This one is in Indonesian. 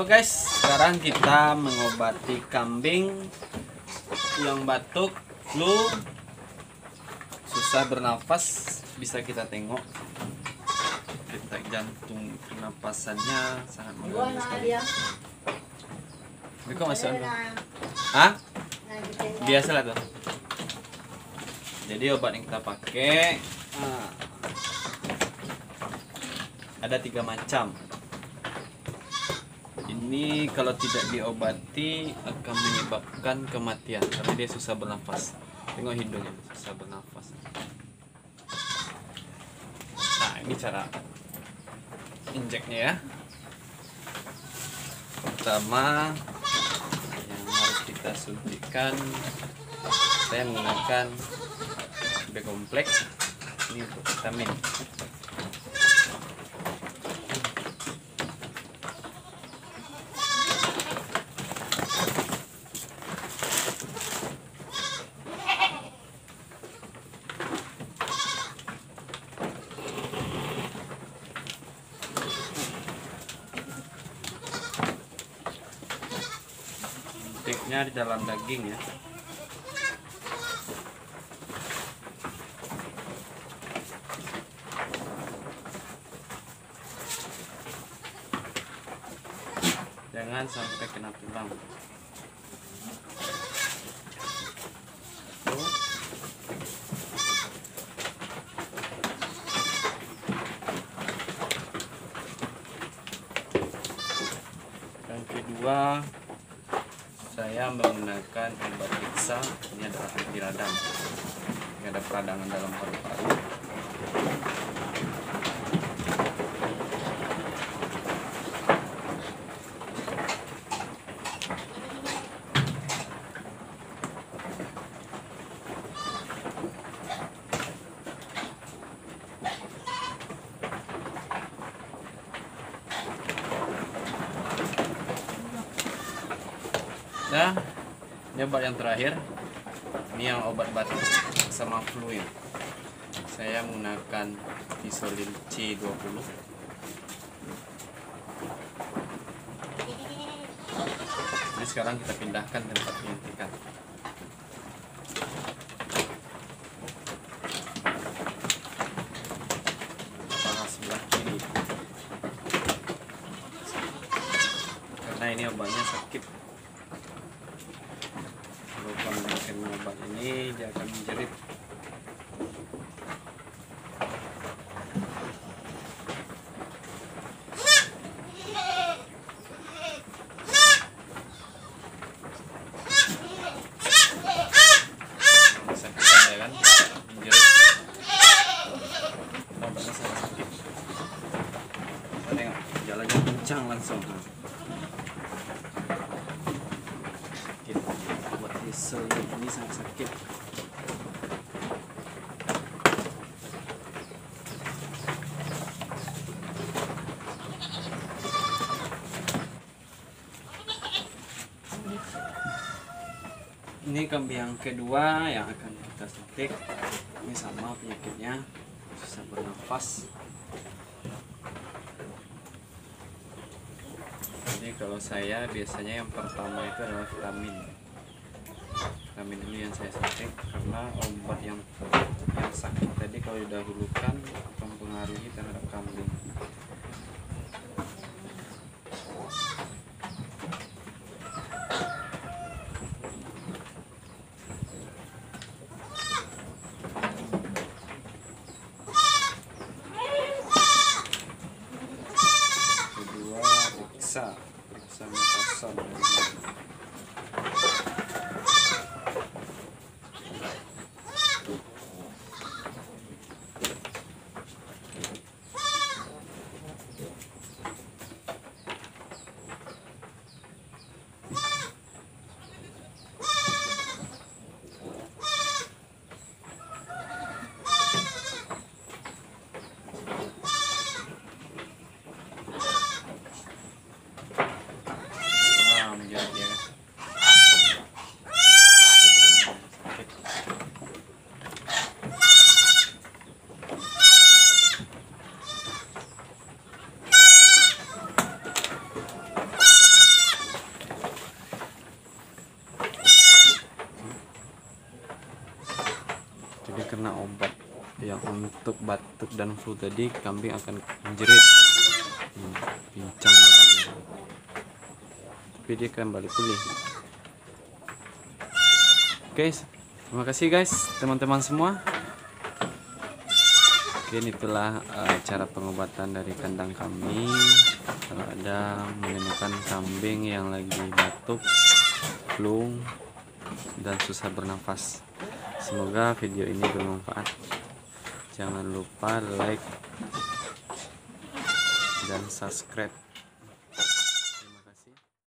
Halo guys, sekarang kita mengobati kambing yang batuk, flu, susah bernafas. Bisa kita tengok detak jantung pernapasannya sangat mengganggu sekali. Ini kok masuk? Hah? Biasalah tuh. Jadi obat yang kita pakai ada 3 macam. Ini kalau tidak diobati akan menyebabkan kematian karena dia susah bernafas. Tengok hidungnya, susah bernafas. Nah, ini cara injeknya ya. Pertama yang harus kita suntikkan, saya menggunakan B-kompleks. Ini untuk vitamin. Suntiknya di dalam daging ya. Jangan sampai kena tulang. Yang kedua, saya menggunakan obat Iksa. Ini adalah anti radang. Ini ada peradangan dalam paru-paru. Nah, ini obat yang terakhir. Ini yang obat batuk sama flu ya. Saya menggunakan Isolin C20. Ini sekarang kita pindahkan tempat penyuntikan. Panas sebelah kiri. Karena ini obatnya sakit. Kalau menggunakan obat ini dia akan menjerit. Sakit ya kan? Menjerit. Obatnya sangat sakit. Kita tengok jalannya kencang langsung. Ini sangat sakit. Ini kambing yang kedua yang akan kita suntik. Ini sama penyakitnya, susah bernafas. Jadi kalau saya biasanya yang pertama itu adalah vitamin. Vitamin ini yang saya suntik karena obat yang sakit tadi kalau didahulukan akan mempengaruhi terhadap kambing. Kedua, Iksa Metason. yang untuk batuk dan flu tadi kambing akan menjerit, pincang badannya. Tapi dia kembali pulih. Guys, terima kasih guys teman-teman semua. Oke, itulah cara pengobatan dari kandang kami kalau ada menemukan kambing yang lagi batuk, flu, dan susah bernafas. Semoga video ini bermanfaat. Jangan lupa like dan subscribe.